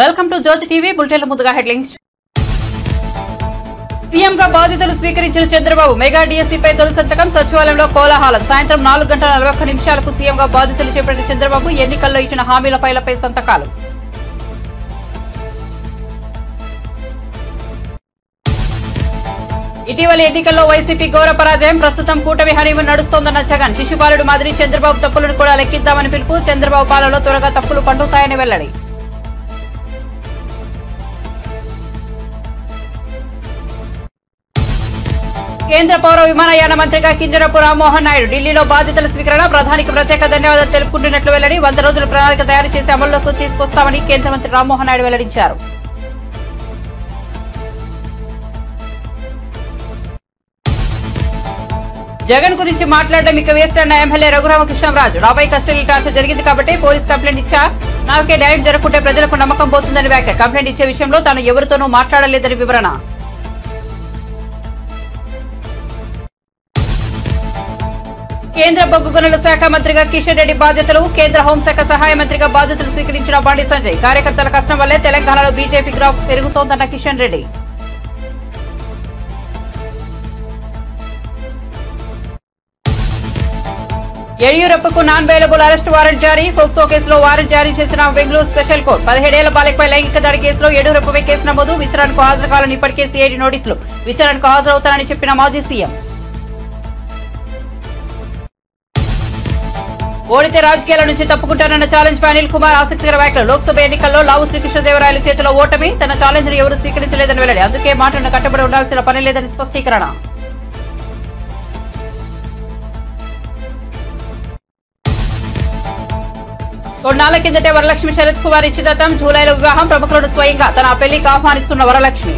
Welcome to Jyothi TV బులెటిన్ల ముందుగా headlines. సీఎంగా బాధ్యతలు స్వీకరించిన చంద్రబాబు మెగా డిఎస్సీపై తొలి సంతకం. సచివాలయంలో కోలాహలం. సాయంత్రం 4:41 సీఎంగా బాధ్యతలు చేపట్టిన చంద్రబాబు ఎన్నికల్లో ఇచ్చిన హామీల ఫైళ్లపై సంతకాలు. ఇటీవలి ఎన్నికల్లో వైసీపీ ఘోర పరాజయం. ప్రస్తుతం కూటమి హనీమూన్ నడుస్తోందన్న జగన్. శిశుపాలుడు మాదిరి చంద్రబాబు తప్పులను కూడా లెక్కిద్దామని పిలుపు. చంద్రబాబు పాలనలో త్వరగా తప్పులు పండుతాయని వెల్లడి. కేంద్ర పౌర విమానయాన మంత్రిగా కింజరాపు రామ్మోహన్ నాయుడు ఢిల్లీలో బాధ్యతల స్వీకరణ. ప్రధానికి ప్రత్యేక ధన్యవాదాలు తెలుపుకుంటున్నట్లు వెల్లడి. 100 రోజుల ప్రణాళిక తయారు చేసి అమల్లోకి తీసుకొస్తామని కేంద్ర మంత్రి రామ్మోహన్ నాయుడు వెల్లడించారు. జగన్ గురించి మాట్లాడడం ఇక వేస్ట్ అన్న ఎమ్మెల్యే రఘురామకృష్ణరాజు. రాబోయే కస్టడీ టార్చర్ జరిగింది కాబట్టి పోలీస్ కంప్లైంట్ ఇచ్చా. నాకే న్యాయం జరగకుంటే ప్రజలకు నమ్మకం పోతుందని వ్యాఖ్య. కంప్లైంట్ ఇచ్చే విషయంలో తాను ఎవరితోనూ మాట్లాడలేదని వివరణ. కేంద్ర బొగ్గు గనుల శాఖ మంత్రిగా కిషన్ రెడ్డి బాధ్యతలు. కేంద్ర హోంశాఖ సహాయ మంత్రిగా బాధ్యతలు స్వీకరించిన బండి సంజయ్. కార్యకర్తల కష్టం వల్లే తెలంగాణలో బీజేపీ గ్రాఫ్ పెరుగుతోందన్న కిషన్ రెడ్డి. యడియూరప్పకు నాన్ బెయిలబుల్ అరెస్ట్ వారెంట్ జారీ. ఫోక్సో కేసులో వారెంట్ జారీ చేసిన బెంగళూరు స్పెషల్ కోర్టు. 17 ఏళ్ల బాలికపై లైంగిక దాడి కేసులో యడియూరప్పపై కేసు నమోదు. విచారణకు హాజరు కావాలని ఇప్పటికే సిఐడి నోటీసులు. విచారణకు హాజరవుతానని చెప్పిన మాజీ సీఎం. ఓడితే రాజకీయాల నుంచి తప్పుకుంటానన్న ఛాలెంజ్ పై అనిల్ కుమార్ ఆసక్తికర వ్యాఖ్యలు. లోక్సభ ఎన్నికల్లో లావు శ్రీకృష్ణదేవరాయల చేతిలో ఓటమి. తన ఛాలెంజ్ ను ఎవరూ స్వీకరించలేదని వెల్లడి. అందుకే మాటను కట్టుబడి ఉండాల్సిన పని లేదని స్పష్టీకరణ. కొన్నాళ్ల కిందటే వరలక్ష్మి శరత్ కుమార్ ఇచ్చిదత్తం. జూలైలో వివాహం. ప్రముఖులను స్వయంగా తన పెళ్లికి ఆహ్వానిస్తున్న వరలక్ష్మి.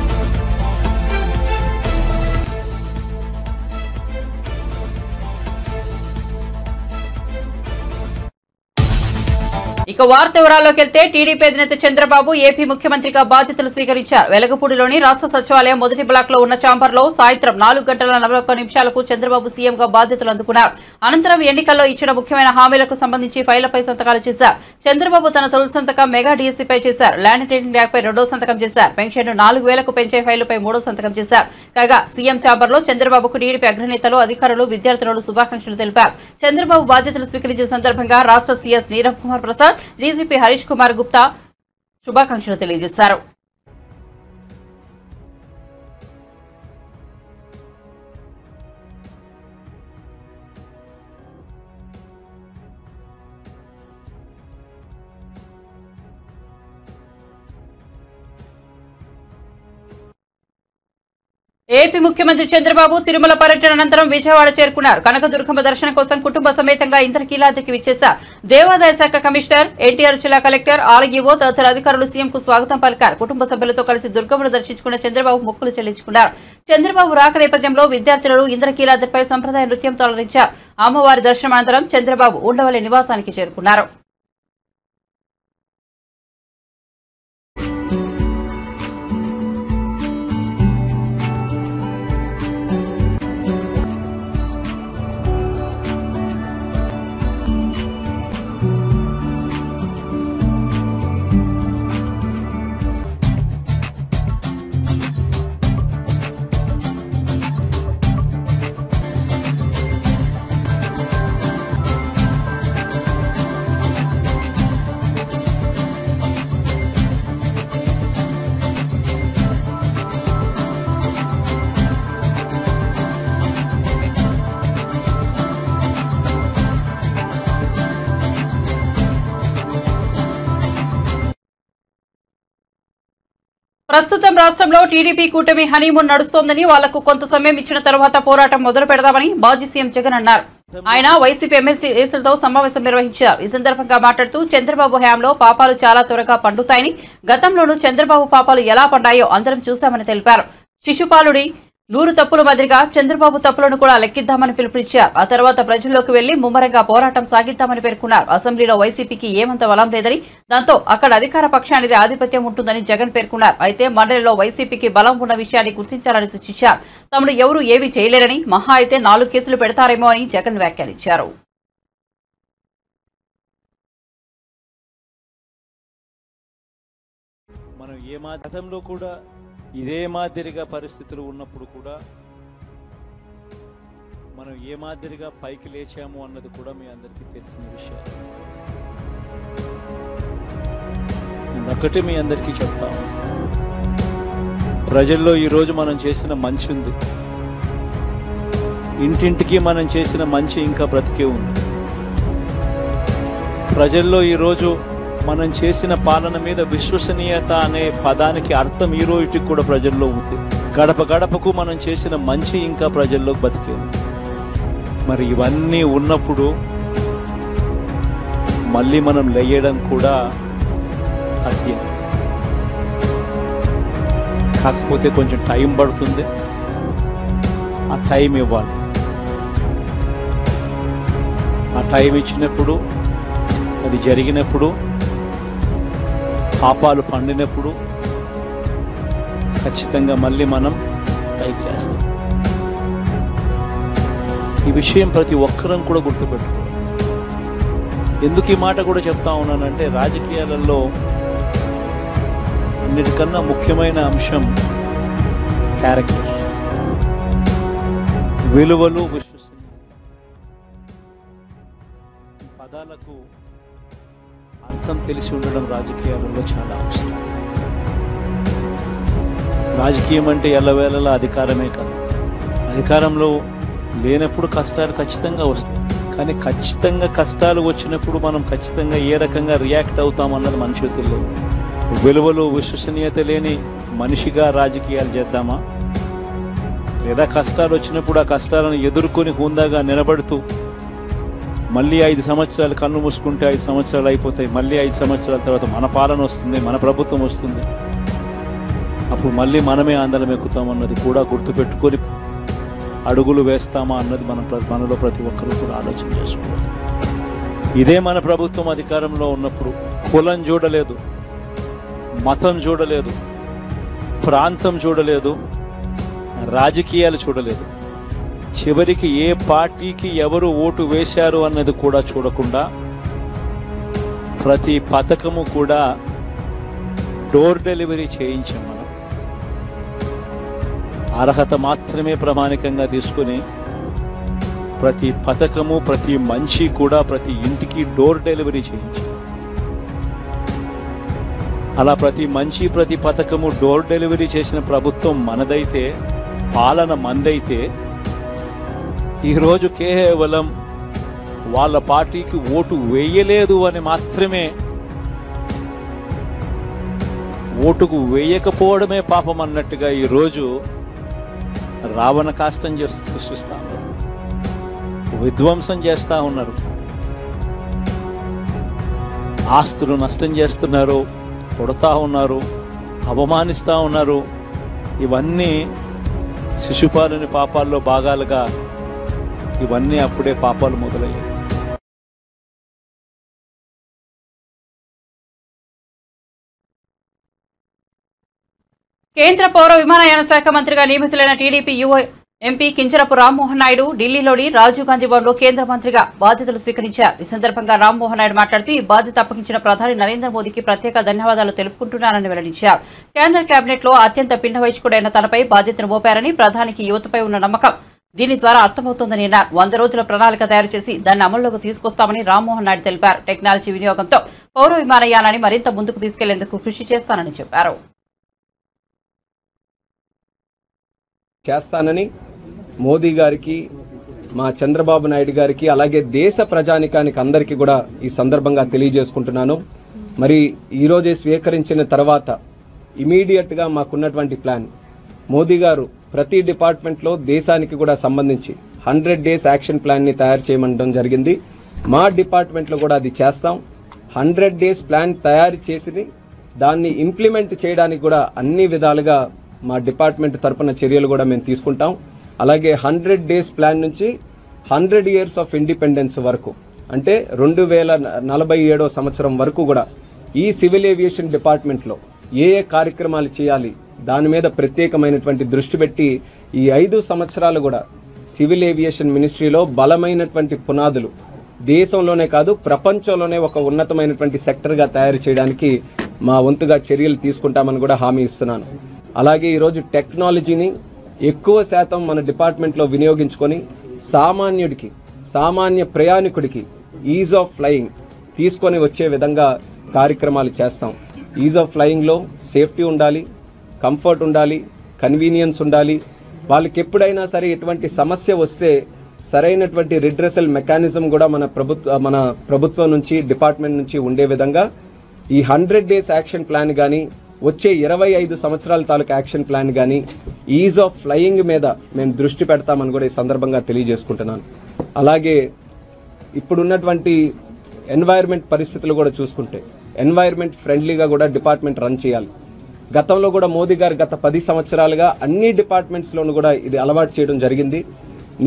ఇక వార్త వివరాల్లోకి వెళ్తే టీడీపీ అధినేత చంద్రబాబు ఏపీ ముఖ్యమంత్రిగా బాధ్యతలు స్వీకరించారు. వెలగపూడిలోని రాష్ట్ర సచివాలయం మొదటి బ్లాక్ లో ఉన్న ఛాంబర్ లో సాయంత్రం 4:41 చంద్రబాబు సీఎంగా బాధ్యతలు అందుకున్నారు. అనంతరం ఎన్నికల్లో ఇచ్చిన ముఖ్యమైన హామీలకు సంబంధించి ఫైళ్లపై సంతకాలు చేశారు. చంద్రబాబు తన తొలి సంతకం మెగా డీఎస్సీపై చేశారు. ల్యాండ్ టైటిలింగ్ యాక్ట్ పై 2వ సంతకం చేశారు. పెన్షన్ 4,000కు పెంచే ఫైలుపై 3వ సంతకం చేశారు. కాగా సీఎం ఛాంబర్ లో చంద్రబాబుకు టీడీపీ అగ్రనేతలు, అధికారులు, విద్యార్థులు శుభాకాంక్షలు తెలిపారు. చంద్రబాబు బాధ్యతలు స్వీకరించిన సందర్భంగా రాష్ట్ర సీఎస్ నీరవ్ కుమార్ ప్రసాద్, డీజీపీ హరీష్ కుమార్ గుప్తా శుభాకాంక్షలు తెలియజేశారు. ఏపీ ముఖ్యమంత్రి చంద్రబాబు తిరుమల పర్యటన అనంతరం విజయవాడ చేరుకున్నారు. కనకదుర్గమ్మ దర్శనం కోసం కుటుంబ సమేతంగా ఇంద్రకీలాద్రికి విచ్చేశారు. దేవాదాయ శాఖ కమిషనర్, ఎన్టీఆర్ జిల్లా కలెక్టర్, ఆర్ఈఓ తదితర అధికారులు సీఎంకు స్వాగతం పలికారు. కుటుంబ సభ్యులతో కలిసి దుర్గమ్మను దర్శించుకున్న చంద్రబాబు మొక్కులు చెల్లించుకున్నారు. చంద్రబాబు రాక నేపథ్యంలో విద్యార్థులు ఇంద్రకీలాద్రిపై సంప్రదాయ నృత్యంతో అలరించారు. అమ్మవారి దర్శనం అనంతరం చంద్రబాబు ఉండవల్లి నివాసానికి చేరుకున్నారు. ప్రస్తుతం రాష్ట్రంలో టీడీపీ కూటమి హనీమూన్ నడుస్తోందని, వాళ్లకు కొంత సమయం ఇచ్చిన తర్వాత పోరాటం మొదలు పెడదామని మాజీ సీఎం జగన్ అన్నారు. ఆయన వైసీపీ ఎమ్మెల్సీలతో సమావేశం నిర్వహించారు. ఈ సందర్భంగా మాట్లాడుతూ చంద్రబాబు హయాంలో పాపాలు చాలా త్వరగా పండుతాయని, గతంలోనూ చంద్రబాబు పాపాలు ఎలా పండాయో అందరం చూశామని తెలిపారు. శిశుపాలుడి 100 తప్పుల మాదిరిగా చంద్రబాబు తప్పులను కూడా లెక్కిద్దామని పిలుపునిచ్చారు. ఆ తర్వాత ప్రజల్లోకి వెళ్లి ముమ్మరంగా పోరాటం సాగిద్దామని పేర్కొన్నారు. అసెంబ్లీలో వైసీపీకి ఏమంత బలం లేదని, దాంతో అక్కడ అధికార పక్షానిది ఆధిపత్యం ఉంటుందని జగన్ పేర్కొన్నారు. అయితే మండలిలో వైసీపీకి బలం ఉన్న విషయాన్ని గుర్తించాలని సూచించారు. తమను ఎవరూ ఏమీ చేయలేరని, మహా అయితే 4 కేసులు పెడతారేమో అని జగన్ వ్యాఖ్యానించారు. మనం గతంలో కూడా ఇదే మాదిరిగా పరిస్థితులు ఉన్నప్పుడు కూడా మనం ఏ మాదిరిగా పైకి లేచాము అన్నది కూడా మీ అందరికీ తెలిసిన విషయం. ఒకటి మీ అందరికీ చెప్తాము, ప్రజల్లో ఈరోజు మనం చేసిన మంచి ఉంది, ఇంటింటికి మనం చేసిన మంచి ఇంకా బ్రతికే ఉంది. ప్రజల్లో ఈరోజు మనం చేసిన పాలన మీద విశ్వసనీయత అనే పదానికి అర్థం ఈ రోజుకి కూడా ప్రజల్లో ఉంది. గడప గడపకు మనం చేసిన మంచి ఇంకా ప్రజల్లో బతికే ఉంది. మరి ఇవన్నీ ఉన్నప్పుడు మళ్ళీ మనం లేయడం కూడా సాధ్యం. కాకపోతే కొంచెం టైం పడుతుంది, ఆ టైం ఇవ్వాలి. ఆ టైం ఇచ్చినప్పుడు, అది జరిగినప్పుడు, పాపాలు పండినప్పుడు ఖచ్చితంగా మళ్ళీ మనం పైకి లేస్తాం. ఈ విషయం ప్రతి ఒక్కరం కూడా గుర్తుపెట్టుకోవాలి. ఎందుకు ఈ మాట కూడా చెప్తా ఉన్నానంటే, రాజకీయాలలో అన్నిటికన్నా ముఖ్యమైన అంశం క్యారెక్టర్, విలువలు, విశ్వసనీయత. ఈ పదాలకు అర్థం తెలిసి ఉండడం రాజకీయాలలో చాలా అవసరం. రాజకీయం అంటే ఎల్లవేళలా అధికారమే కాదు. అధికారంలో లేనప్పుడు కష్టాలు ఖచ్చితంగా వస్తాయి, కానీ ఖచ్చితంగా కష్టాలు వచ్చినప్పుడు మనం ఖచ్చితంగా ఏ రకంగా రియాక్ట్ అవుతామన్నది మన చేతుల్లో. విలువలు, విశ్వసనీయత లేని మనిషిగా రాజకీయాలు చేద్దామా, లేదా కష్టాలు వచ్చినప్పుడు ఆ కష్టాలను ఎదుర్కొని హుందాగా నిలబడుతూ మళ్ళీ 5 సంవత్సరాలు కన్ను మూసుకుంటే 5 సంవత్సరాలు అయిపోతాయి, మళ్ళీ 5 సంవత్సరాల తర్వాత మన పాలన వస్తుంది, మన ప్రభుత్వం వస్తుంది, అప్పుడు మళ్ళీ మనమే ఆందోళన ఎక్కుతామన్నది కూడా గుర్తుపెట్టుకొని అడుగులు వేస్తామా అన్నది మనలో ప్రతి ఒక్కరూ కూడా ఆలోచన చేసుకోవాలి. ఇదే మన ప్రభుత్వం అధికారంలో ఉన్నప్పుడు కులం చూడలేదు, మతం చూడలేదు, ప్రాంతం చూడలేదు, రాజకీయాలు చూడలేదు, చివరికి ఏ పార్టీకి ఎవరు ఓటు వేశారు అన్నది కూడా చూడకుండా ప్రతి పథకము కూడా డోర్ డెలివరీ చేయించాం. మనం అర్హత మాత్రమే ప్రామాణికంగా తీసుకుని ప్రతి పథకము, ప్రతి మంచి కూడా ప్రతి ఇంటికి డోర్ డెలివరీ చేయించాం. అలా ప్రతి మంచి, ప్రతి పథకము డోర్ డెలివరీ చేసిన ప్రభుత్వం మనదైతే, పాలన మందైతే, ఈరోజు కేవలం వాళ్ళ పార్టీకి ఓటు వేయలేదు అని మాత్రమే, ఓటుకు వేయకపోవడమే పాపం అన్నట్టుగా ఈరోజు రావణ కాష్టం సృష్టిస్తా ఉన్నారు, విధ్వంసం చేస్తూ ఉన్నారు, ఆస్తులు నష్టం చేస్తున్నారు, కొడతా ఉన్నారు, అవమానిస్తూ ఉన్నారు. ఇవన్నీ శిశుపాలుని పాపాల్లో భాగాలుగా ఇవన్నీ అప్పుడే పాపాలు మొదలయ్యాయి. కేంద్ర పౌర విమానయాన శాఖ మంత్రిగా నియమితులైన టీడీపీ యువ ఎంపీ కింజరపు రామ్మోహన్ నాయుడు ఢిల్లీలోని రాజీవ్ గాంధీ భవన్లో కేంద్ర మంత్రిగా బాధ్యతలు స్వీకరించారు. ఈ సందర్భంగా రామ్మోహన్ నాయుడు మాట్లాడుతూ ఈ బాధ్యత అప్పగించిన ప్రధాని నరేంద్ర మోదీకి ప్రత్యేక ధన్యవాదాలు తెలుపుకుంటున్నారని వెల్లడించారు. కేంద్ర కేబినెట్ లో అత్యంత పిండ వయస్కుడైన తనపై బాధ్యతను మోపారని, ప్రధానికి యువతపై ఉన్న నమ్మకం దీని ద్వారా అర్థమవుతోందని అన్నారు. 100 రోజుల ప్రణాళిక తయారు చేసి దాన్ని అమల్లోకి తీసుకొస్తామని రామ్మోహన్ నాయుడు తెలిపారు. టెక్నాలజీ వినియోగంతో పౌర విమానయానాన్ని మరింత ముందుకు తీసుకెళ్లేందుకు కృషి చేస్తానని చెప్పారు. చేస్తానని మోదీ గారికి, మా చంద్రబాబు నాయుడు గారికి, అలాగే దేశ ప్రజానికానికి అందరికీ కూడా ఈ సందర్భంగా తెలియజేసుకుంటున్నాను. మరి ఈరోజే స్వీకరించిన తర్వాత ఇమీడియట్గా మాకున్నటువంటి ప్లాన్, మోదీ గారు ప్రతి డిపార్ట్మెంట్లో దేశానికి కూడా సంబంధించి 100 డేస్ యాక్షన్ ప్లాన్ని తయారు చేయమనడం జరిగింది. మా డిపార్ట్మెంట్లో కూడా అది చేస్తాం. 100 డేస్ ప్లాన్ తయారు చేసి దాన్ని ఇంప్లిమెంట్ చేయడానికి కూడా అన్ని విధాలుగా మా డిపార్ట్మెంట్ తరపున చర్యలు కూడా మేము తీసుకుంటాం. అలాగే 100 డేస్ ప్లాన్ నుంచి 100 ఇయర్స్ ఆఫ్ ఇండిపెండెన్స్ వరకు, అంటే 2047వ సంవత్సరం వరకు కూడా ఈ సివిల్ ఏవియేషన్ డిపార్ట్మెంట్లో ఏ కార్యక్రమాలు చేయాలి దాని మీద ప్రత్యేకమైనటువంటి దృష్టి పెట్టి ఈ 5 సంవత్సరాలు కూడా సివిల్ ఏవియేషన్ మినిస్ట్రీలో బలమైనటువంటి పునాదులు దేశంలోనే కాదు ప్రపంచంలోనే ఒక ఉన్నతమైనటువంటి సెక్టర్గా తయారు చేయడానికి మా వంతుగా చర్యలు తీసుకుంటామని కూడా హామీ ఇస్తున్నాను. అలాగే ఈరోజు టెక్నాలజీని ఎక్కువ శాతం మన డిపార్ట్మెంట్లో వినియోగించుకొని సామాన్య ప్రయాణికుడికి ఈజ్ ఆఫ్ ఫ్లయింగ్ తీసుకొని వచ్చే విధంగా కార్యక్రమాలు చేస్తాం. ఈజ్ ఆఫ్ ఫ్లయింగ్లో సేఫ్టీ ఉండాలి, కంఫర్ట్ ఉండాలి, కన్వీనియన్స్ ఉండాలి. వాళ్ళకి ఎప్పుడైనా సరే ఎటువంటి సమస్య వస్తే సరైనటువంటి రిడ్రెసల్ మెకానిజం కూడా మన ప్రభుత్వం నుంచి డిపార్ట్మెంట్ నుంచి ఉండే విధంగా ఈ 100 days యాక్షన్ ప్లాన్ కానీ వచ్చే 25 సంవత్సరాల తాలూకు యాక్షన్ ప్లాన్ కానీ ఈజ్ ఆఫ్ ఫ్లయింగ్ మీద మేము దృష్టి పెడతామని కూడా ఈ సందర్భంగా తెలియజేసుకుంటున్నాను. అలాగే ఇప్పుడున్నటువంటి ఎన్వైర్న్మెంట్ పరిస్థితులు కూడా చూసుకుంటే ఎన్వైర్న్మెంట్ ఫ్రెండ్లీగా కూడా డిపార్ట్మెంట్ రన్ చేయాలి. గతంలో కూడా మోదీ గారు గత 10 సంవత్సరాలుగా అన్ని డిపార్ట్మెంట్స్లోనూ కూడా ఇది అలవాటు చేయడం జరిగింది.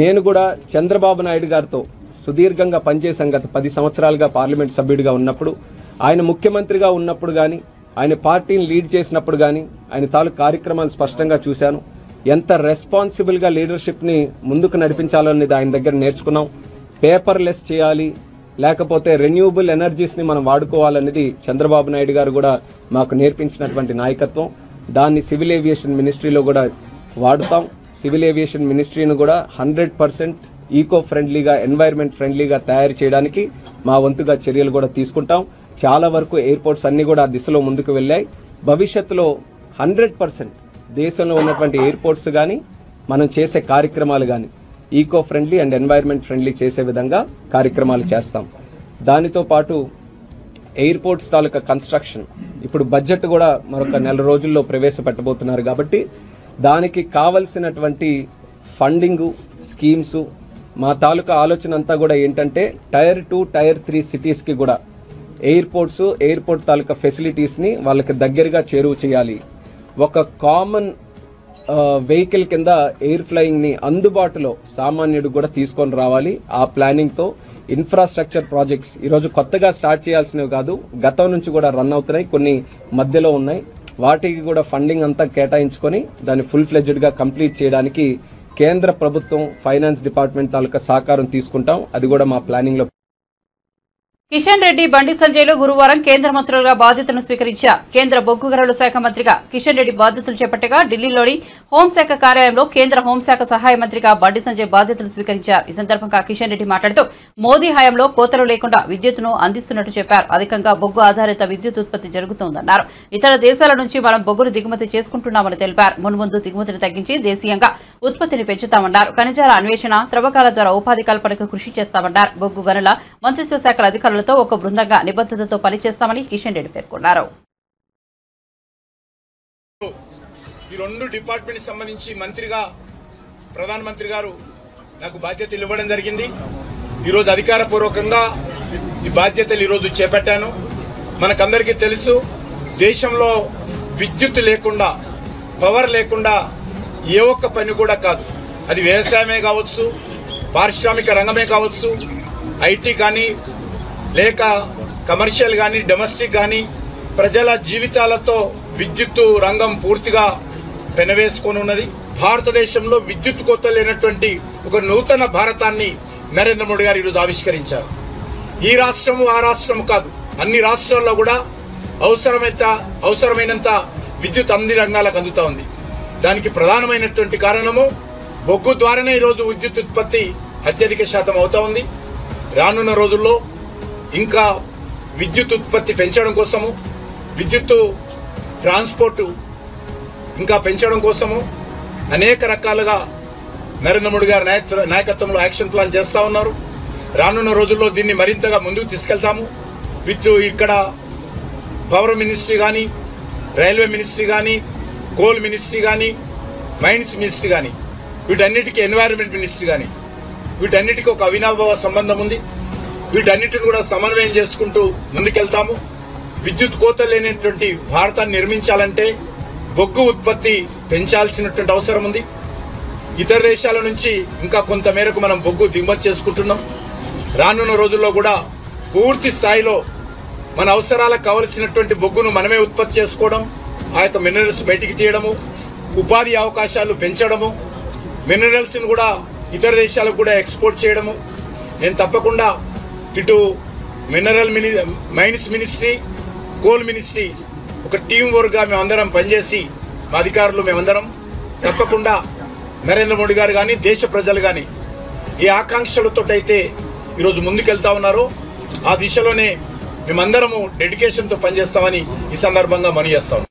నేను కూడా చంద్రబాబు నాయుడు గారితో సుదీర్ఘంగా పనిచేశాను. గత 10 సంవత్సరాలుగా పార్లమెంట్ సభ్యుడిగా ఉన్నప్పుడు, ఆయన ముఖ్యమంత్రిగా ఉన్నప్పుడు కానీ, ఆయన పార్టీని లీడ్ చేసినప్పుడు కానీ ఆయన తాలూకు కార్యక్రమాలు స్పష్టంగా చూశాను. ఎంత రెస్పాన్సిబుల్గా లీడర్షిప్ని ముందుకు నడిపించాలనేది ఆయన దగ్గర నేర్చుకున్నాం. పేపర్లెస్ చేయాలి, లేకపోతే రెన్యూబుల్ ఎనర్జీస్ని మనం వాడుకోవాలనేది చంద్రబాబు నాయుడు గారు కూడా మాకు నేర్పించినటువంటి నాయకత్వం. దాన్ని సివిల్ ఏవియేషన్ మినిస్ట్రీలో కూడా వాడుతాం. సివిల్ ఏవియేషన్ మినిస్ట్రీని కూడా 100% ఈకో ఫ్రెండ్లీగా, ఎన్వైర్న్మెంట్ ఫ్రెండ్లీగా తయారు చేయడానికి మా వంతుగా చర్యలు కూడా తీసుకుంటాం. చాలా వరకు ఎయిర్పోర్ట్స్ అన్నీ కూడా ఆ దిశలో ముందుకు వెళ్ళాయి. భవిష్యత్తులో 100% దేశంలో ఉన్నటువంటి ఎయిర్పోర్ట్స్ కానీ మనం చేసే కార్యక్రమాలు కానీ eco friendly and environment friendly చేసే విధంగా కార్యక్రమాలు చేస్తాం. దానితో పాటు ఎయిర్పోర్ట్స్ తాలూకా కన్స్ట్రక్షన్ ఇప్పుడు బడ్జెట్ కూడా మరొక 4 రోజుల్లో ప్రవేశపెట్టబోతున్నారు. కాబట్టి దానికి కావలసినటువంటి ఫండింగు, స్కీమ్స్, మా తాలూకా ఆలోచన అంతా కూడా ఏంటంటే Tier 2, Tier 3 సిటీస్కి కూడా ఎయిర్పోర్ట్ తాలూకా ఫెసిలిటీస్ని వాళ్ళకి దగ్గరగా చేరువ చేయాలి. ఒక కామన్ వెహికల్ కింద ఎయిర్ ఫ్లయింగ్ని అందుబాటులో సామాన్యుడు కూడా తీసుకొని రావాలి. ఆ ప్లానింగ్తో ఇన్ఫ్రాస్ట్రక్చర్ ప్రాజెక్ట్స్ ఈరోజు కొత్తగా స్టార్ట్ చేయాల్సినవి కాదు, గతం నుంచి కూడా రన్ అవుతున్నాయి, కొన్ని మధ్యలో ఉన్నాయి. వాటికి కూడా ఫండింగ్ అంతా కేటాయించుకొని దాన్ని ఫుల్ ఫ్లెడ్జ్డ్గా కంప్లీట్ చేయడానికి కేంద్ర ప్రభుత్వం ఫైనాన్స్ డిపార్ట్మెంట్ తాలూకా సహకారం తీసుకుంటాం. అది కూడా మా ప్లానింగ్లో. కిషన్ రెడ్డి, బండి సంజయ్లు గురువారం కేంద్ర మంత్రులుగా బాధ్యతలను స్వీకరించారు. కేంద్ర బొగ్గు గనుల శాఖ మంత్రిగా కిషన్ రెడ్డి బాధ్యతలు చేపట్టగా ఢిల్లీలోని హోంశాఖ కార్యాలయంలో కేంద్ర హోంశాఖ సహాయ మంత్రిగా బండి సంజయ్ బాధ్యతలు స్వీకరించారు. ఈ సందర్భంగా కిషన్ రెడ్డి మాట్లాడుతూ మోదీ హయాంలో కోతలు లేకుండా విద్యుత్తును అందిస్తున్నట్టు చెప్పారు. అధికంగా బొగ్గు ఆధారిత విద్యుత్ ఉత్పత్తి జరుగుతోందన్నారు. ఇతర దేశాల నుంచి మనం బొగ్గును దిగుమతి చేసుకుంటున్నామని తెలిపారు. మున్ముందు దిగుమతిని తగ్గించి దేశీయంగా ఉత్పత్తిని పెంచుతామన్నారు. ఖనిజాల అన్వేషణ, త్రవ్వకాల ద్వారా ఉపాధి కల్పనకు కృషి చేస్తామన్నారు. బొగ్గు గనుల మంత్రిత్వ శాఖల అధికారులు ఒక బృందంగా నిబద్ధతతో పనిచేస్తామని కిషన్ రెడ్డి పేర్కొన్నారు. ఈ 2 డిపార్ట్మెంట్ సంబంధించి మంత్రిగా ప్రధానమంత్రి గారు నాకు బాధ్యతలు ఇవ్వడం జరిగింది. ఈరోజు అధికారపూర్వకంగా ఈ బాధ్యతలు ఈరోజు చేపట్టాను. మనకందరికీ తెలుసు, దేశంలో విద్యుత్ లేకుండా, పవర్ లేకుండా ఏ ఒక్క పని కూడా కాదు. అది వ్యవసాయమే కావచ్చు, పారిశ్రామిక రంగమే కావచ్చు, ఐటీ కానీ, లేక కమర్షియల్ కానీ, డొమెస్టిక్ కానీ, ప్రజల జీవితాలతో విద్యుత్ రంగం పూర్తిగా పెనవేసుకొని ఉన్నది. భారతదేశంలో విద్యుత్ కోత లేనటువంటి ఒక నూతన భారతాన్ని నరేంద్ర మోడీ గారు ఈరోజు ఆవిష్కరించారు. ఈ రాష్ట్రము ఆ రాష్ట్రం కాదు, అన్ని రాష్ట్రాల్లో కూడా అవసరమైనంత విద్యుత్ అన్ని రంగాలకు అందుతా ఉంది. దానికి ప్రధానమైనటువంటి కారణము బొగ్గు ద్వారానే ఈరోజు విద్యుత్ ఉత్పత్తి అత్యధిక శాతం అవుతా ఉంది. రానున్న రోజుల్లో ఇంకా విద్యుత్ ఉత్పత్తి పెంచడం కోసము, విద్యుత్ ట్రాన్స్పోర్టు ఇంకా పెంచడం కోసము అనేక రకాలుగా నరేంద్ర మోడీ గారి నాయకత్వంలో యాక్షన్ ప్లాన్ చేస్తూ ఉన్నారు. రానున్న రోజుల్లో దీన్ని మరింతగా ముందుకు తీసుకెళ్తాము. ఇక్కడ పవర్ మినిస్ట్రీ కానీ, రైల్వే మినిస్ట్రీ కానీ, కోల్ మినిస్ట్రీ కానీ, మైన్స్ మినిస్ట్రీ కానీ, వీటన్నిటికీ ఎన్వైరన్మెంట్ మినిస్ట్రీ కానీ, వీటన్నిటికీ ఒక అవినాభావ సంబంధం ఉంది. వీటన్నిటిని కూడా సమన్వయం చేసుకుంటూ ముందుకెళ్తాము. విద్యుత్ కోత లేనటువంటి భారతాన్ని నిర్మించాలంటే బొగ్గు ఉత్పత్తి పెంచాల్సినటువంటి అవసరం ఉంది. ఇతర దేశాల నుంచి ఇంకా కొంత మేరకు మనం బొగ్గు దిగుమతి చేసుకుంటున్నాం. రానున్న రోజుల్లో కూడా పూర్తి స్థాయిలో మన అవసరాలకు కావలసినటువంటి బొగ్గును మనమే ఉత్పత్తి చేసుకోవడం, ఆ యొక్క మినరల్స్ బయటికి తీయడము, ఉపాధి అవకాశాలు పెంచడము, మినరల్స్ని కూడా ఇతర దేశాలకు కూడా ఎక్స్పోర్ట్ చేయడము. నేను తప్పకుండా ఇటు మైన్స్ మినిస్ట్రీ, కోల్ మినిస్ట్రీ ఒక టీం వర్క్గా మేమందరం పనిచేసి మా అధికారులు మేమందరం తప్పకుండా నరేంద్ర మోడీ గారు కానీ దేశ ప్రజలు కానీ ఏ ఆకాంక్షలతోటైతే ఈరోజు ముందుకెళ్తా ఉన్నారో ఆ దిశలోనే మేమందరము డెడికేషన్తో పనిచేస్తామని ఈ సందర్భంగా మనవి చేస్తాం.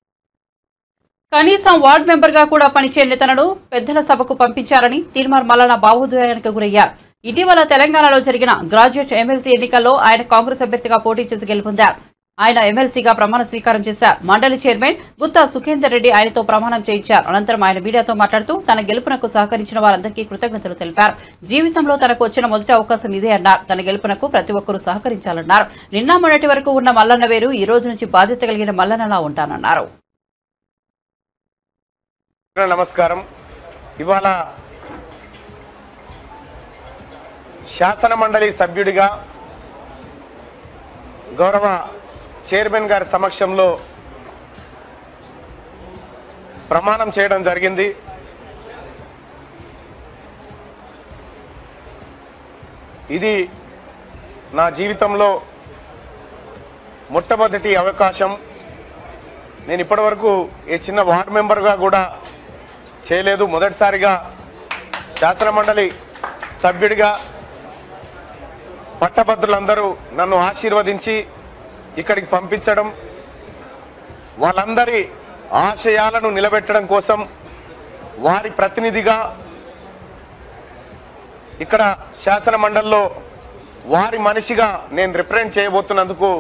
కనీసం వార్డు మెంబర్ గా కూడా పనిచేయని తనను పెద్దల సభకు పంపించారని తీన్మార్ మల్లన్న భావోద్వేగానికి గురయ్యారు. ఇటీవల తెలంగాణలో జరిగిన గ్రాడ్యుయేట్ ఎమ్మెల్సీ ఎన్నికల్లో ఆయన కాంగ్రెస్ అభ్యర్థిగా పోటీ చేసి గెలుపొందారు. ఆయన ఎమ్మెల్సీగా ప్రమాణ స్వీకారం చేశారు. మండలి చైర్మన్ గుత్తా సుఖేందర్ రెడ్డి ఆయనతో ప్రమాణం చేయించారు. అనంతరం ఆయన మీడియాతో మాట్లాడుతూ తన గెలుపునకు సహకరించిన వారందరికీ కృతజ్ఞతలు తెలిపారు. జీవితంలో తనకు వచ్చిన మొదటి అవకాశం ఇదే అన్నారు. తన గెలుపునకు ప్రతి ఒక్కరూ సహకరించాలన్నారు. నిన్న మొన్నటి వరకు ఉన్న మల్లన్న వేరు, ఈ రోజు నుంచి బాధ్యత కలిగిన మల్లన్నలా ఉంటానన్నారు. నమస్కారం. ఇవాళ శాసన మండలి సభ్యుడిగా గౌరవ చైర్మన్ గారి సమక్షంలో ప్రమాణం చేయడం జరిగింది. ఇది నా జీవితంలో మొట్టమొదటి అవకాశం. నేను ఇప్పటివరకు ఏ చిన్న వార్డు మెంబర్గా కూడా చేయలేదు. మొదటిసారిగా శాసన మండలి సభ్యుడిగా పట్టభద్రులందరూ నన్ను ఆశీర్వదించి ఇక్కడికి పంపించడం, వాళ్ళందరి ఆశయాలను నిలబెట్టడం కోసం వారి ప్రతినిధిగా ఇక్కడ శాసన మండలిలో వారి మనిషిగా నేను రిప్రజెంట్ చేయబోతున్నందుకు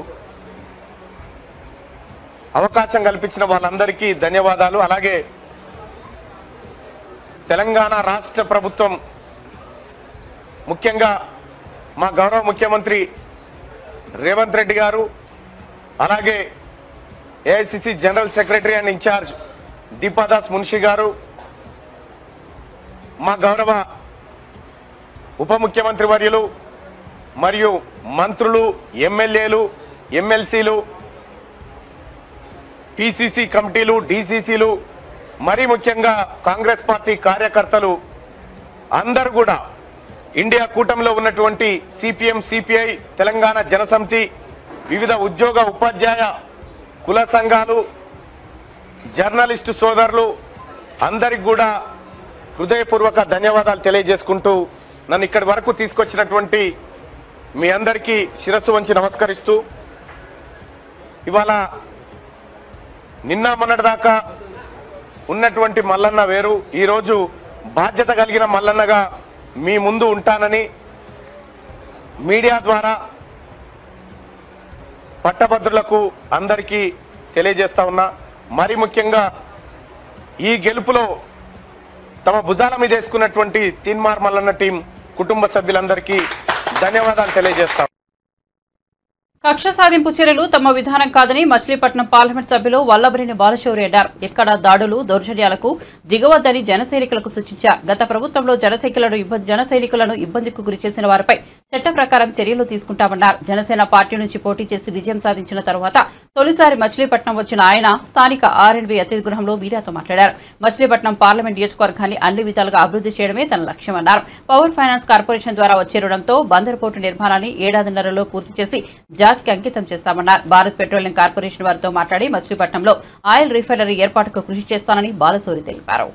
అవకాశం కల్పించిన వాళ్ళందరికీ ధన్యవాదాలు. అలాగే తెలంగాణ రాష్ట్ర ప్రభుత్వం, ముఖ్యంగా మా గౌరవ ముఖ్యమంత్రి రేవంత్ రెడ్డి గారు, అలాగే AICC general secretary and incharge Deepa Das Munshi గారు, మా గౌరవ ఉప ముఖ్యమంత్రి వర్యులు మరియు మంత్రులు, ఎమ్మెల్యేలు, ఎమ్మెల్సీలు, పిసిసి కమిటీలు, డిసిసిలు, మరీ ముఖ్యంగా కాంగ్రెస్ పార్టీ కార్యకర్తలు అందరూ కూడా, ఇండియా కూటమిలో ఉన్నటువంటి సిపిఎం, సిపిఐ, తెలంగాణ జనసమితి, వివిధ ఉద్యోగ ఉపాధ్యాయ కుల సంఘాలు, జర్నలిస్టు సోదరులు అందరికి కూడా హృదయపూర్వక ధన్యవాదాలు తెలియజేసుకుంటూ నన్ను ఇక్కడి వరకు తీసుకొచ్చినటువంటి మీ అందరికీ శిరస్సు వంచి నమస్కరిస్తూ, ఇవాళ నిన్న మొన్నటిదాకా ఉన్నటువంటి మల్లన్న వేరు, ఈరోజు బాధ్యత కలిగిన మల్లన్నగా మీ ముందు ఉంటానని మీడియా ద్వారా పట్టభద్రులకు అందరికీ తెలియజేస్తా ఉన్నా. మరి ముఖ్యంగా ఈ గెలుపులో తమ భుజాల మీద వేసుకున్నటువంటి తీన్మార్ మల్లన్న టీం కుటుంబ సభ్యులందరికీ ధన్యవాదాలు తెలియజేస్తాం. కక్ష సాధింపు చర్యలు తమ విధానం కాదని మచిలీపట్నం పార్లమెంట్ సభ్యులు వల్లభనేని బాలశౌరి అన్నారు. ఎక్కడ దాడులు, దౌర్జన్యాలకు దిగవద్దని జనసైనికులకు సూచించారు. గత ప్రభుత్వంలో జనసైనికులను ఇబ్బందికి గురి చేసిన వారిపై చట్ట ప్రకారం చర్యలు తీసుకుంటామన్నారు. జనసేన పార్టీ నుంచి పోటీ చేసి విజయం సాధించిన తరువాత తొలిసారి మచిలీపట్నం వచ్చిన ఆయన స్థానిక ఆర్ఎండ్బి అతిథి గృహంలో మీడియాతో మాట్లాడారు. మచిలీపట్నం పార్లమెంట్ నియోజకవర్గాన్ని అన్ని విధాలుగా అభివృద్ధి చేయడమే తన లక్ష్యమన్నారు. పవర్ ఫైనాన్స్ కార్పొరేషన్ ద్వారా వచ్చే రుణంతో బందరు పోర్టు నిర్మాణాన్ని ఏడాదిన్నరలో పూర్తి చేసి జాతికి అంకితం చేస్తామన్నారు. భారత్ పెట్రోలియం కార్పొరేషన్ వారితో మాట్లాడి మచిలీపట్నంలో ఆయిల్ రిఫైనరీ ఏర్పాటుకు కృషి చేస్తానని బాలశౌరి తెలిపారు.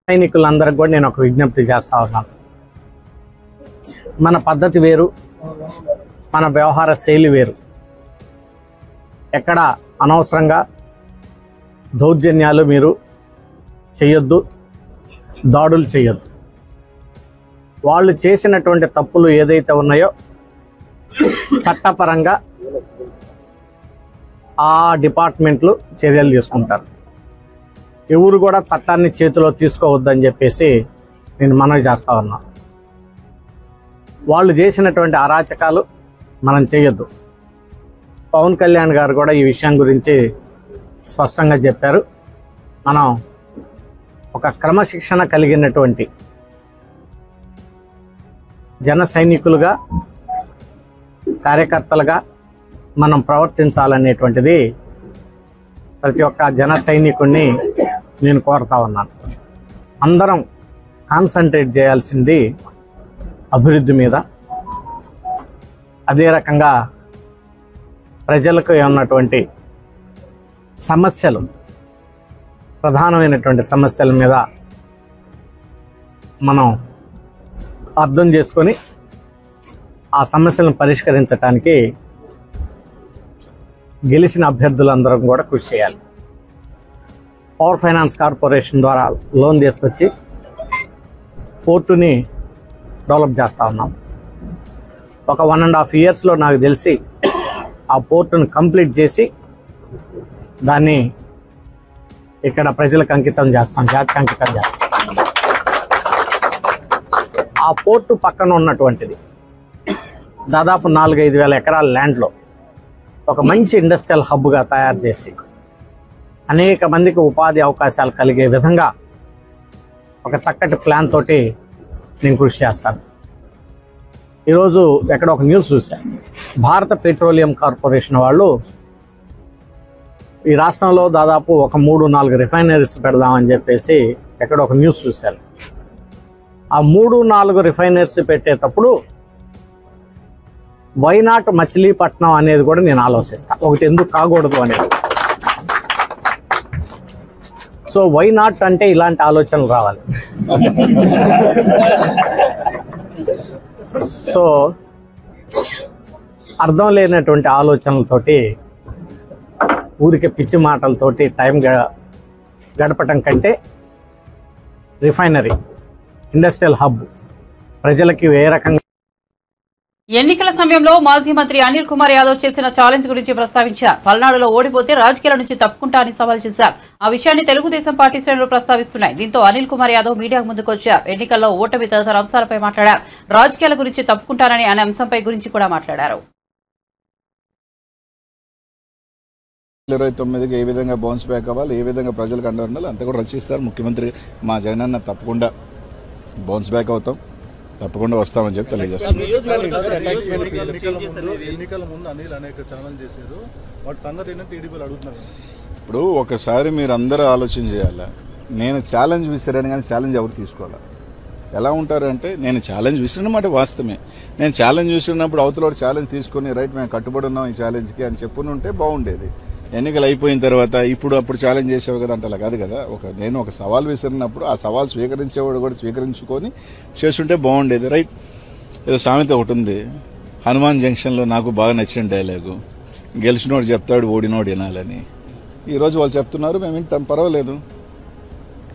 సైనికులందరికీ కూడా నేను ఒక విజ్ఞప్తి చేస్తా ఉన్నాను. మన పద్ధతి వేరు, మన వ్యవహార శైలి వేరు. ఎక్కడ అనవసరంగా దౌర్జన్యాలు మీరు చేయొద్దు, దాడులు చేయొద్దు. వాళ్ళు చేసినటువంటి తప్పులు ఏదైతే ఉన్నాయో చట్టపరంగా ఆ డిపార్ట్మెంట్లు చర్యలు తీసుకుంటారు. ఎవరు కూడా చట్టాన్ని చేతిలో తీసుకోవద్దని చెప్పేసి నేను మనవి చేస్తా ఉన్నా. వాళ్ళు చేసినటువంటి అరాచకాలు మనం చేయొద్దు. పవన్ కళ్యాణ్ గారు కూడా ఈ విషయం గురించి స్పష్టంగా చెప్పారు. మనం ఒక క్రమశిక్షణ కలిగినటువంటి జన సైనికులుగా, కార్యకర్తలుగా మనం ప్రవర్తించాలనేటువంటిది ప్రతి ఒక్క జన సైనికుడిని నేను కోరుతా ఉన్నాను. అందరం కాన్సన్ట్రేట్ చేయాల్సింది అభివృద్ధి మీద. అదే రకంగా ప్రజలకు ఉన్నటువంటి సమస్యలు, ప్రధానమైనటువంటి సమస్యల మీద మనం అర్థం చేసుకొని ఆ సమస్యలను పరిష్కరించడానికి గెలిచిన అభ్యర్థులందరం కూడా కృషి చేయాలి. పవర్ ఫైనాన్స్ కార్పొరేషన్ ద్వారా లోన్ తీసుకొచ్చి పోర్టుని డెవలప్ చేస్తూ ఉన్నాం. ఒక 1.5 yearsలో నాకు తెలిసి ఆ పోర్టును కంప్లీట్ చేసి దాన్ని ఇక్కడ ప్రజలకు అంకితం చేస్తాం, జాతికి అంకితం చేస్తాం. ఆ పోర్టు పక్కన ఉన్నటువంటిది దాదాపు 4-5 వేల ఎకరాల ల్యాండ్లో ఒక మంచి ఇండస్ట్రియల్ హబ్గా తయారు చేసి అనేక మందికి ఉపాధి అవకాశాలు కలిగే విధంగా ఒక చక్కటి ప్లాన్ తోటి నేను కృషి చేస్తాను. ఈరోజు ఎక్కడ ఒక న్యూస్ చూశాను, భారత పెట్రోలియం కార్పొరేషన్ వాళ్ళు ఈ రాష్ట్రంలో దాదాపు ఒక 3-4 రిఫైనరీస్ పెడదామని చెప్పేసి ఎక్కడ ఒక న్యూస్ చూశాను. ఆ 3-4 రిఫైనరీస్ పెట్టేటప్పుడు వైనాట్ మచిలీపట్నం అనేది కూడా నేను ఆలోచిస్తాను. ఒకటి ఎందుకు కాకూడదు అనేది. సో వైనాట్ అంటే ఇలాంటి ఆలోచనలు రావాలి. సో అర్థం లేనటువంటి ఆలోచనలతోటి, ఊరికే పిచ్చి మాటలతోటి టైం గడపటం కంటే రిఫైనరీ, ఇండస్ట్రియల్ హబ్ ప్రజలకి ఏ రకంగా. ఎన్నికల సమయంలో మాజీ మంత్రి అనిల్ కుమార్ యాదవ్ చేసిన ఛాలెంజ్ గురించి ప్రస్తావించారు. పల్నాడులో ఓడిపోతే రాజకీయాల నుంచి తప్పుకుంటా అని సవాల్ చేశారు. ఆ విషయాన్ని తెలుగుదేశం పార్టీ శ్రేణులు ప్రస్తావిస్తున్నాయి. దీంతో అనిల్ కుమార్ యాదవ్ మీడియా ముందుకొచ్చారు. ఎన్నికల్లో ఓటమి తదితర అంశాలపై మాట్లాడారు. రాజకీయాల గురించి తప్పుకుంటానని అనే అంశంపై గురించి కూడా మాట్లాడారు. 29కి ఏ విధంగా బౌన్స్ బ్యాక్ అవ్వాలి, ఏ విధంగా ప్రజలకు అండ ఉండాలి అంతా కూడా రచిస్తారు. ముఖ్యమంత్రి మా జగనన్న తప్పకుండా బౌన్స్ బ్యాక్ అవుతాం, తప్పకుండా వస్తామని చెప్పి తెలియజేస్తాం. ఇప్పుడు ఒకసారి మీరు అందరూ ఆలోచన చేయాలా. నేను ఛాలెంజ్ విసిరాను కానీ ఛాలెంజ్ ఎవరు తీసుకోవాలా? ఎలా ఉంటారంటే, నేను ఛాలెంజ్ విసిరినమాట వాస్తవమే. నేను ఛాలెంజ్ విసిరినప్పుడు అవతల ఛాలెంజ్ తీసుకుని రైట్ మేము కట్టుబడి ఉన్నాం ఈ ఛాలెంజ్కి అని చెప్పుని ఉంటే బాగుండేది. ఎన్నికలు అయిపోయిన తర్వాత అప్పుడు ఛాలెంజ్ చేసేవి కదా అంటే అలా కాదు కదా. నేను ఒక సవాల్ విసిరినప్పుడు ఆ సవాల్ స్వీకరించేవాడు కూడా స్వీకరించుకొని చేస్తుంటే బాగుండేది. రైట్, ఏదో సామెత ఒకటి ఉంది, హనుమాన్ జంక్షన్లో నాకు బాగా నచ్చిన డైలాగు, గెలిచినోడు చెప్తాడు ఓడినోడు వినాలని. ఈరోజు వాళ్ళు చెప్తున్నారు, మేము వింటాం, పర్వాలేదు.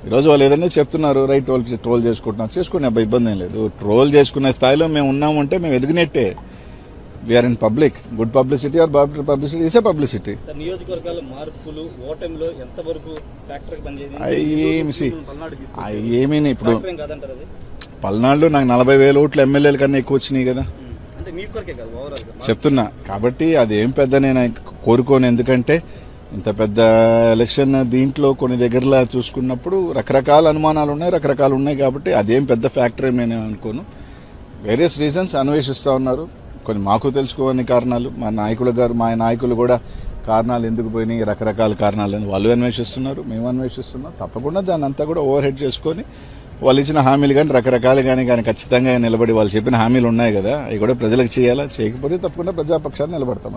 ఈరోజు వాళ్ళు ఏదైనా చెప్తున్నారు, రైట్, వాళ్ళు ట్రోల్ చేసుకునే అబ్బాయి ఇబ్బంది ఏం లేదు. ట్రోల్ చేసుకునే స్థాయిలో మేము ఉన్నామంటే మేము ఎదిగినట్టే. We're in public. Good publicity or bad publicity is a publicity. నియోజకవర్గాల మార్పులు ఓటమిలో ఎంతవరకు ఫ్యాక్టర్ పనిచేసింది? ఏమీ ఇప్పుడు పల్నాడులో నాకు 40,000 ఓట్లు ఎమ్మెల్యేల కన్నా ఎక్కువ వచ్చినాయి కదా చెప్తున్నా. కాబట్టి అదేం పెద్ద నేను కోరుకోను. ఎందుకంటే ఇంత పెద్ద ఎలక్షన్ దీంట్లో కొన్ని దగ్గరలా చూసుకున్నప్పుడు రకరకాల అనుమానాలు ఉన్నాయి, రకరకాలు ఉన్నాయి. కాబట్టి అదేం పెద్ద ఫ్యాక్టర్ నేను అనుకోను. వేరియస్ రీజన్స్ అన్వేషిస్తూ ఉన్నారు. కొన్ని మాకు తెలుసుకోని కారణాలు, మా నాయకులు కూడా కారణాలు ఎందుకు పోయినాయి, రకరకాల కారణాలని వాళ్ళు అన్వేషిస్తున్నారు, మేము అన్వేషిస్తున్నాం. తప్పకుండా దాన్ని అంతా కూడా ఓవర్ హెడ్ చేసుకొని వాళ్ళు ఇచ్చిన హామీలు కానీ రకరకాలు కానీ ఖచ్చితంగా నిలబడి వాళ్ళు చెప్పిన హామీలు ఉన్నాయి కదా, అవి కూడా ప్రజలకు చేయాలా. చేయకపోతే తప్పకుండా ప్రజాపక్షాన్ని నిలబడతాం.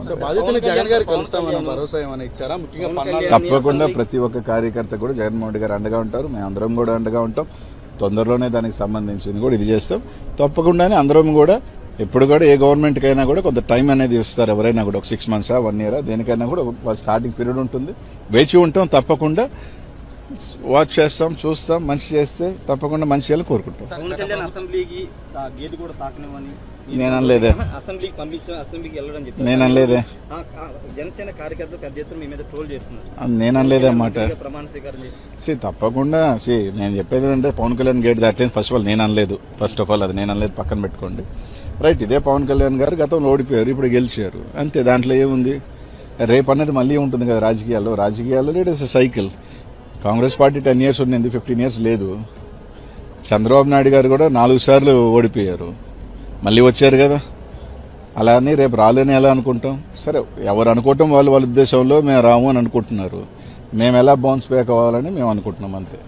తప్పకుండా ప్రతి ఒక్క కార్యకర్త కూడా జగన్మోహన్ రెడ్డి గారు అండగా ఉంటారు, మేము అందరం కూడా అండగా ఉంటాం. తొందరలోనే దానికి సంబంధించింది కూడా ఇది చేస్తాం. తప్పకుండానే అందరం కూడా ఎప్పుడు కూడా ఏ గవర్నమెంట్కైనా కూడా కొంత టైం అనేది ఇస్తారు. ఎవరైనా కూడా ఒక 6 months 1 year దేనికైనా కూడా స్టార్టింగ్ పీరియడ్ ఉంటుంది. వేచి ఉంటాం. తప్పకుండా వాచ్ చేస్తాం, చూస్తాం. మంచి చేస్తే తప్పకుండా మంచి చేయాలని కోరుకుంటాం. నేను అనలేదే, నేను అనలేదే, నేను అనలేదే అన్నమాట. తప్పకుండా నేను చెప్పేది అంటే పవన్ కళ్యాణ్ గేట్ దాటలేదు. ఫస్ట్ ఆఫ్ ఆల్ నేను అనలేదు. ఫస్ట్ ఆఫ్ ఆల్ అది నేను అనలేదు, పక్కన పెట్టుకోండి. రైట్, ఇదే పవన్ కళ్యాణ్ గారు గతంలో ఓడిపోయారు, ఇప్పుడు గెలిచారు, అంతే. దాంట్లో ఏముంది? రేపు అన్నది మళ్ళీ ఉంటుంది కదా రాజకీయాల్లో. It is cycle. Congress party 10 years ఉంది, 15 years లేదు. చంద్రబాబు నాయుడు గారు కూడా 4 సార్లు ఓడిపోయారు, మళ్ళీ వచ్చారు కదా. అలా అని రేపు రాలేని ఎలా అనుకుంటాం? సరే, ఎవరు అనుకోవటం వాళ్ళ ఉద్దేశంలో మేము రాము అని అనుకుంటున్నారు. మేము ఎలా బౌన్స్ బ్యాక్ అవ్వాలని మేము అనుకుంటున్నాం, అంతే.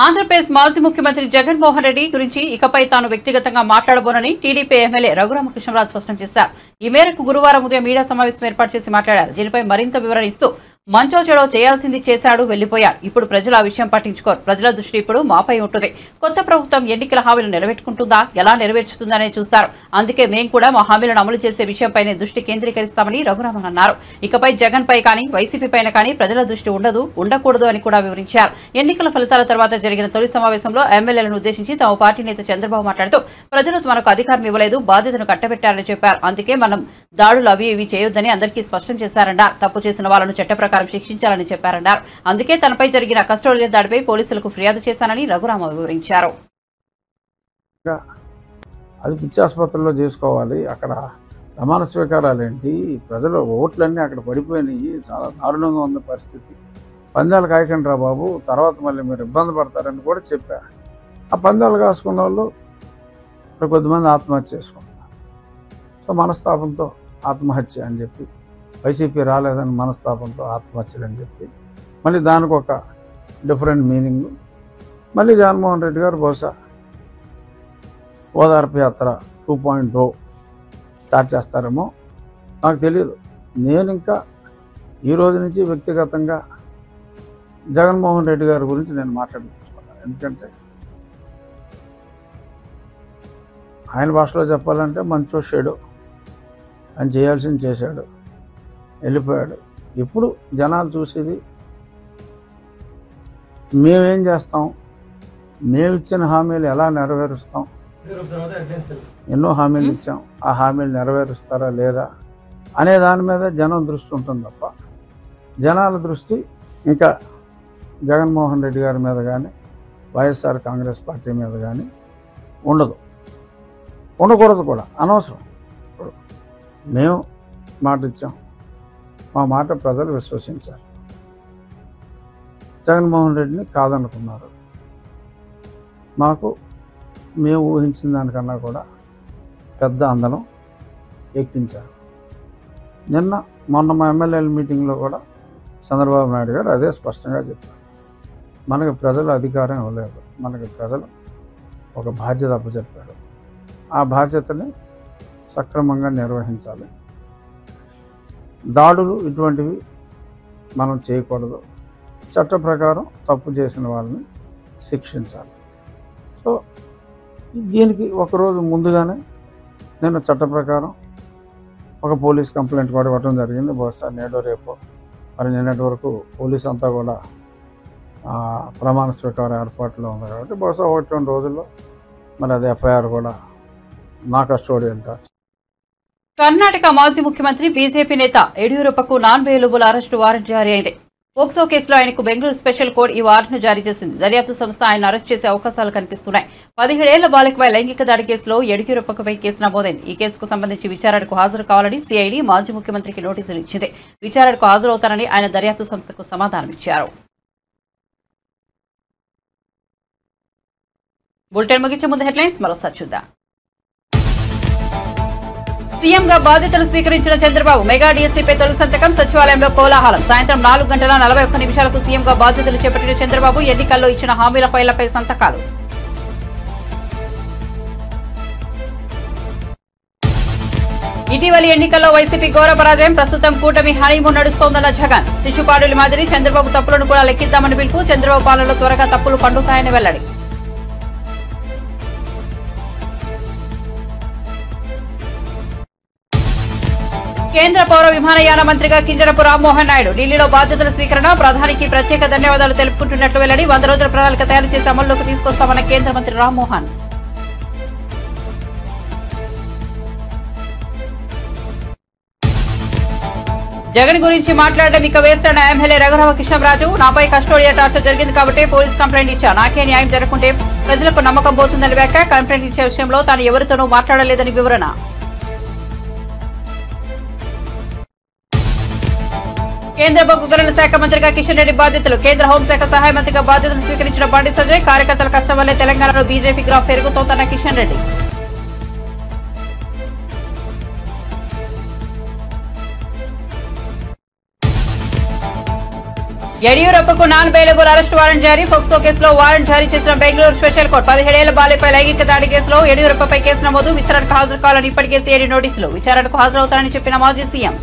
ఆంధ్రప్రదేశ్ మాజీ ముఖ్యమంత్రి జగన్మోహన్ రెడ్డి గురించి ఇకపై తాను వ్యక్తిగతంగా మాట్లాడబోనని టీడీపీ ఎమ్మెల్యే రఘురామకృష్ణరాజు స్పష్టం చేశారు. ఈ మేరకు గురువారం ఉదయం మీడియా సమావేశం ఏర్పాటు చేసి మాట్లాడారు. దీనిపై మరింత వివరణ ఇస్తూ మంచో చెడో చేయాల్సింది చేశాడు, వెళ్లిపోయాడు. ఇప్పుడు ప్రజలు ఆ విషయం పట్టించుకోరు. ప్రజల దృష్టి ఇప్పుడు మాపై ఉంటుంది. కొత్త ప్రభుత్వం ఎన్నికల హామీలు నెరవేర్చుకుంటుందా, ఎలా నెరవేర్చుతుందనే చూస్తారు. అందుకే మేం కూడా మా హామీలను అమలు చేసే విషయంపైనే దృష్టి కేంద్రీకరిస్తామని రఘురామన్ అన్నారు. ఇకపై జగన్ పై కానీ వైసీపీ పైన కానీ ప్రజల దృష్టి ఉండకూడదు అని కూడా వివరించారు. ఎన్నికల ఫలితాల తర్వాత జరిగిన తొలి సమావేశంలో ఎమ్మెల్యేలను ఉద్దేశించి తమ పార్టీ నేత చంద్రబాబు మాట్లాడుతూ ప్రజలు మనకు అధికారం ఇవ్వలేదు, బాధ్యతను కట్టబెట్టారని చెప్పారు. అందుకే మనం దాడులు అవి ఇవి చేయొద్దని అందరికీ స్పష్టం చేశారన్నారు. తప్పు చేసిన వాళ్లను చట్ట ప్రకారం శిక్షించాలని చెప్పారన్నారు. అందుకే తనపై జరిగిన కస్టోడియల్ దాడిపై పోలీసులకు ఫిర్యాదు చేశానని రఘురామ వివరించారు. అది పిచ్చి ఆసుపత్రిలో చేసుకోవాలి. అక్కడ ప్రమాణ స్వీకారాలు ఏంటి, ప్రజల ఓట్లన్నీ అక్కడ పడిపోయినాయి. చాలా దారుణంగా ఉన్న పరిస్థితి. పందాలు కాయకండి రా బాబు, తర్వాత మళ్ళీ మీరు ఇబ్బంది పడతారని కూడా చెప్పారు. ఆ పందాలు కాసుకున్న వాళ్ళు కొద్దిమంది ఆత్మహత్య చేసుకుంటున్నారు. సో మనస్తాపంతో ఆత్మహత్య అని చెప్పి, వైసీపీ రాలేదని మనస్తాపంతో ఆత్మహత్యలు అని చెప్పి, మళ్ళీ దానికి ఒక డిఫరెంట్ మీనింగ్. మళ్ళీ జగన్మోహన్ రెడ్డి గారు బహుశా ఓదార్పు యాత్ర 2.0 స్టార్ట్ చేస్తారేమో, నాకు తెలియదు. నేను ఇంకా ఈ రోజు నుంచి వ్యక్తిగతంగా జగన్మోహన్ రెడ్డి గారి గురించి నేను మాట్లాడుకుంటున్నాను. ఎందుకంటే ఆయన భాషలో చెప్పాలంటే మంచో షేడో, ఆయన చేయాల్సింది చేశాడు, వెళ్ళిపోయాడు. ఇప్పుడు జనాలు చూసేది మేమేం చేస్తాం, మేము ఇచ్చిన హామీలు ఎలా నెరవేరుస్తాం. ఎన్నో హామీలు ఇచ్చాం, ఆ హామీలు నెరవేరుస్తారా లేదా అనే దాని మీద జనం దృష్టి ఉంటుంది తప్ప జనాల దృష్టి ఇంకా జగన్మోహన్ రెడ్డి గారి మీద కానీ వైఎస్ఆర్ కాంగ్రెస్ పార్టీ మీద కానీ ఉండకూడదు కూడా, అనవసరం. ఇప్పుడు మేము మాట ఇచ్చాం, మా మాట ప్రజలు విశ్వసించారు. జగన్మోహన్ రెడ్డిని కాదనుకున్నారు. మాకు మేము ఊహించిన దానికన్నా కూడా పెద్ద అందలం ఎక్కించారు. మొన్న మా ఎమ్మెల్యేల మీటింగ్లో కూడా చంద్రబాబు నాయుడు గారు అదే స్పష్టంగా చెప్పారు. మనకి ప్రజలు అధికారం ఇవ్వలేదు, మనకి ప్రజలు ఒక బాధ్యత అప్పచెప్పారు. ఆ బాధ్యతని సక్రమంగా నిర్వహించాలి. దాడులు ఇటువంటివి మనం చేయకూడదు. చట్ట ప్రకారం తప్పు చేసిన వాళ్ళని శిక్షించాలి. సో దీనికి ఒకరోజు ముందుగానే నేను చట్ట ప్రకారం ఒక పోలీస్ కంప్లైంట్ కూడా ఇవ్వడం జరిగింది. బహుశా నేడో రేపో మరి నిన్నటి వరకు పోలీస్ అంతా కూడా ప్రమాణ స్వీకార ఏర్పాట్లో ఉంది కాబట్టి బహుశా 1-2 రోజుల్లో మరి అది ఎఫ్ఐఆర్ కూడా నా కస్టోడియల్ టార్చ్. కర్ణాటక మాజీ ముఖ్యమంత్రి బీజేపీ నేత యడియూరప్పకు నాన్ బెయిలబుల్ అరెస్టు వారెంట్ జారీ అయింది. పోక్సో కేసులో ఆయనకు బెంగళూరు స్పెషల్ కోర్టు ఈ వారెంట్ను జారీ చేసింది. దర్యాప్తు సంస్థ ఆయన అరెస్ట్ చేసే అవకాశాలు కనిపిస్తున్నాయి. 17 ఏళ్ల బాలికపై లైంగిక దాడి కేసులో యడియూరప్పపై కేసు నమోదైంది. ఈ కేసుకు సంబంధించి విచారణకు హాజరు కావాలని సిఐడి మాజీ ముఖ్యమంత్రికి నోటీసులు ఇచ్చింది. విచారణకు హాజరవుతానని ఆయన దర్యాప్తు సంస్థకు సమాధానమిచ్చారు. బులెటిన్ ముగించే ముందు హెడ్లైన్స్ మరోసారి చూద్దాం. సీఎంగా బాధ్యతలు స్వీకరించిన చంద్రబాబు మెగా డీఎస్సీపై తొలి సంతకం. సచివాలయంలో కోలాహలం. సాయంత్రం 4:41 సీఎంగా బాధ్యతలు చేపట్టిన చంద్రబాబు ఎన్నికల్లో ఇచ్చిన హామీల ఫైళ్లపై సంతకాలు. ఇటీవలి ఎన్నికల్లో వైసీపీ ఘోర పరాజయం. ప్రస్తుతం కూటమి హనీమూన్ నడుస్తోందన్న జగన్. శిశుపాడుల మాదిరి చంద్రబాబు తప్పులను కూడా లెక్కిద్దామని పిలుపు. చంద్రబాబు పాలనలో త్వరగా తప్పులు పండుతాయని వెల్లడి. కేంద్ర పౌర విమానయాన మంత్రిగా కింజరపు రామ్మోహన్ నాయుడు ఢిల్లీలో బాధ్యతల స్వీకరణ. ప్రధానికి ప్రత్యేక ధన్యవాదాలు తెలుపుకుంటున్నట్లు వెల్లడి. 100 రోజుల ప్రణాళిక తయారు చేసి అమల్లోకి తీసుకొస్తామన్న కేంద్ర మంత్రి రామ్మోహన్. జగన్ గురించి మాట్లాడడం ఇక వేస్ట్ అన్న ఎమ్మెల్యే రఘురామకృష్ణరాజు. నాపై కస్టోడియల్ టార్చర్ జరిగింది కాబట్టి పోలీస్ కంప్లైంట్ ఇచ్చా. నాకే న్యాయం జరగకుంటే ప్రజలకు నమ్మకం పోతుందని వ్యాఖ్య. కంప్లైంట్ ఇచ్చే విషయంలో తాను ఎవరితోనూ మాట్లాడలేదని వివరణ. కేంద్ర బొగ్గు గనుల శాఖ మంత్రిగా కిషన్ రెడ్డి బాధ్యతలు. కేంద్ర హోంశాఖ సహాయ మంత్రిగా బాధ్యతలు స్వీకరించిన బండి సంజయ్. కార్యకర్తల కష్టం వల్లే తెలంగాణలో బీజేపీ గ్రాఫ్ పెరుగుతోందన్న కిషన్ రెడ్డి. యడియూరప్పకు నాన్ బెయిలబుల్ అరెస్ట్ వారెంట్ జారీ. ఫోక్సో కేసులో వారెంట్ జారీ చేసిన బెంగళూరు స్పెషల్ కోర్టు. 17 ఏళ్ల బాలికపై లైంగిక దాడి కేసులో యడియూరప్పపై కేసు నమోదు. విచారణకు హాజరు కావాలని ఇప్పటికే సిఐడి నోటీసులు. విచారణకు హాజరవుతారని చెప్పిన మాజీ సీఎం.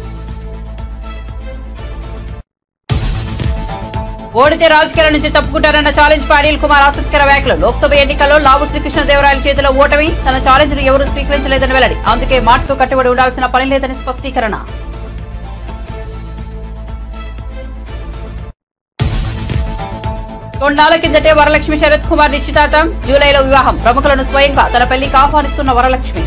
ఓడితే రాజకీయాల నుంచి తప్పుకుంటారన్న ఛాలెంజ్ పై అనిల్ కుమార్ ఆసక్తికర వ్యాఖ్యలు. లోక్సభ ఎన్నికల్లో లావు శ్రీకృష్ణదేవరాయల చేతిలో ఓటమి. తన ఛాలెంజ్ ను ఎవరూ స్వీకరించలేదని వెల్లడి. అందుకే మాటకు కట్టుబడి ఉండాల్సిన పని లేదని స్పష్టీకరణ. కొన్నాళ్ల కిందటే వరలక్ష్మి శరత్ కుమార్ నిశ్చితార్థం. జూలైలో వివాహం. ప్రముఖులను స్వయంగా తన పెళ్లికి ఆహ్వానిస్తున్న వరలక్ష్మి.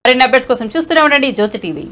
మరిన్ని అప్డేట్స్ కోసం చూస్తూనే ఉండండి జ్యోతి టీవీ.